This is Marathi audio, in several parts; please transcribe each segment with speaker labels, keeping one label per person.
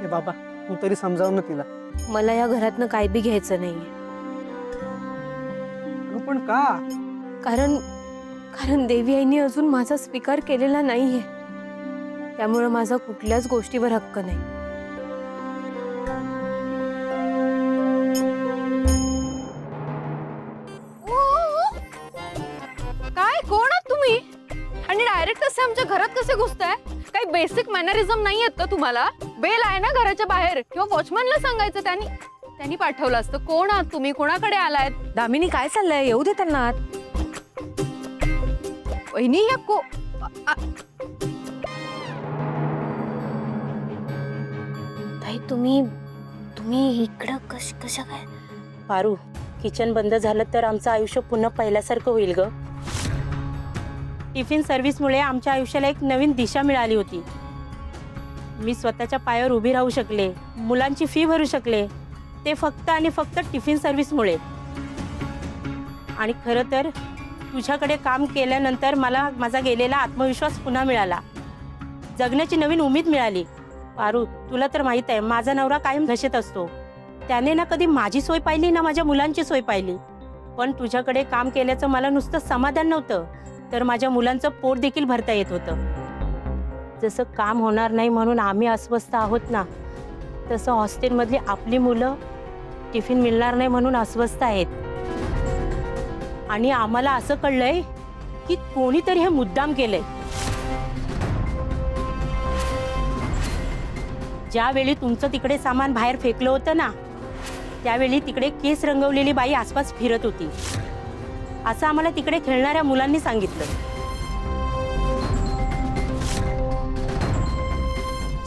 Speaker 1: हे बाबा तू तरी समजाव ना तिला.
Speaker 2: मला या घरातनं काय बी घ्यायचं नाहीये.
Speaker 1: अगं पण का?
Speaker 2: कारण देवी आईने अजून माझा स्वीकार केलेला नाहीये. त्यामुळे माझा कुठल्याच गोष्टीवर हक्क नाही.
Speaker 3: काय कोण आहात तुम्ही आणि डायरेक्ट कसे आमच्या घरात कसे घुसताय? काही बेसिक मॅनरिझम नाही आहेत का तुम्हाला? बेल आहे ना घराच्या बाहेर, किंवा वॉचमॅनला सांगायचं, त्यांनी पाठवलं असतं. कोण आहात तुम्ही? कोणाकडे आलायत?
Speaker 2: दामिनी काय चाललंय? येऊ दे त्यांना आत.
Speaker 3: वहिनी या
Speaker 2: ताई तुम्ही इकडं कशा काय?
Speaker 4: पारू, किचन बंद झालं तर आमचं आयुष्य पुन्हा पहिल्यासारखं होईल ग. टिफिन सर्व्हिसमुळे आमच्या आयुष्याला एक नवीन दिशा मिळाली होती. मी स्वतःच्या पायावर उभी राहू शकले, मुलांची फी भरू शकले, ते फक्त आणि फक्त टिफिन सर्व्हिसमुळे. आणि खरं तर तुझ्याकडे काम केल्यानंतर मला माझा गेलेला आत्मविश्वास पुन्हा मिळाला, जगण्याची नवीन उमेद मिळाली. पारू, तुला तर माहीत आहे माझा नवरा कायम घसेत असतो. त्याने ना कधी माझी सोय पाहिली ना माझ्या मुलांची सोय पाहिली. पण तुझ्याकडे काम केल्याचं मला नुसतं समाधान नव्हतं, तर माझ्या मुलांचं पोट देखील भरता येत होतं. जसं काम होणार नाही म्हणून आम्ही अस्वस्थ आहोत ना, तसं हॉस्टेलमधली आपली मुलं टिफिन मिळणार नाही म्हणून अस्वस्थ आहेत. आणि आम्हाला असं कळलंय की कोणीतरी हे मुद्दाम केलंय. ज्यावेळी तुमचं तिकडे सामान बाहेर फेकलं होतं ना, त्यावेळी तिकडे केस रंगवलेली बाई आसपास फिरत होती, असं आम्हाला तिकडे खेळणाऱ्या मुलांनी सांगितलं.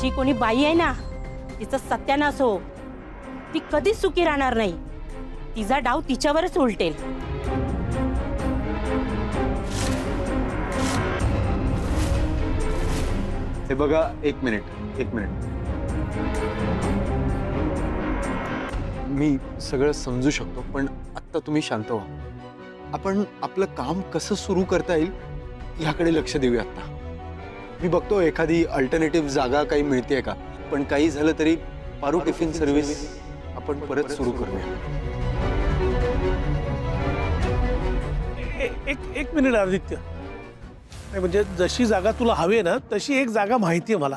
Speaker 4: जी कोणी बाई आहे ना, तिचं सत्यानाश हो, ती कधीच सुखी राहणार नाही. तिचा डाव तिच्यावरच उलटेल.
Speaker 5: हे बघा, एक मिनिट. मी सगळं समजू शकतो, पण आत्ता तुम्ही शांत व्हा. आपण आपलं काम कसं सुरू करता येईल ह्याकडे लक्ष देऊया. आता मी बघतो एखादी अल्टरनेटिव्ह जागा काही मिळते का. पण काही झालं तरी पारू टिफिन सर्व्हिस आपण परत सुरू करूया.
Speaker 1: एक मिनिट आदित्य. नाही म्हणजे जशी जागा तुला हवी ना तशी एक जागा माहिती आहे मला.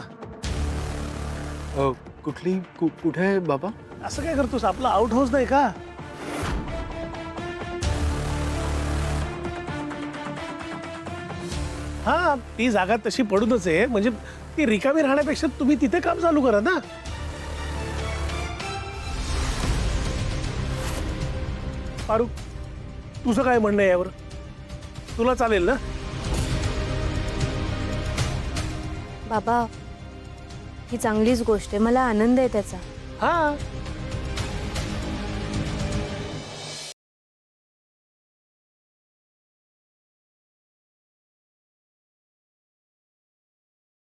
Speaker 5: कुठली? कुठे आहे बाबा?
Speaker 1: असं काय करतोस? आपला आउट हाऊस नाही का? हा, ती जागा तशी पडूनच आहे. म्हणजे ती रिकामी राहण्यापेक्षा तुम्ही तिथे काम चालू करा ना. पारू, तुझं काय म्हणणं आहे यावर? तुला चालेल ना?
Speaker 2: बाबा ही चांगलीच गोष्ट आहे, मला आनंद आहे त्याचा.
Speaker 1: हा,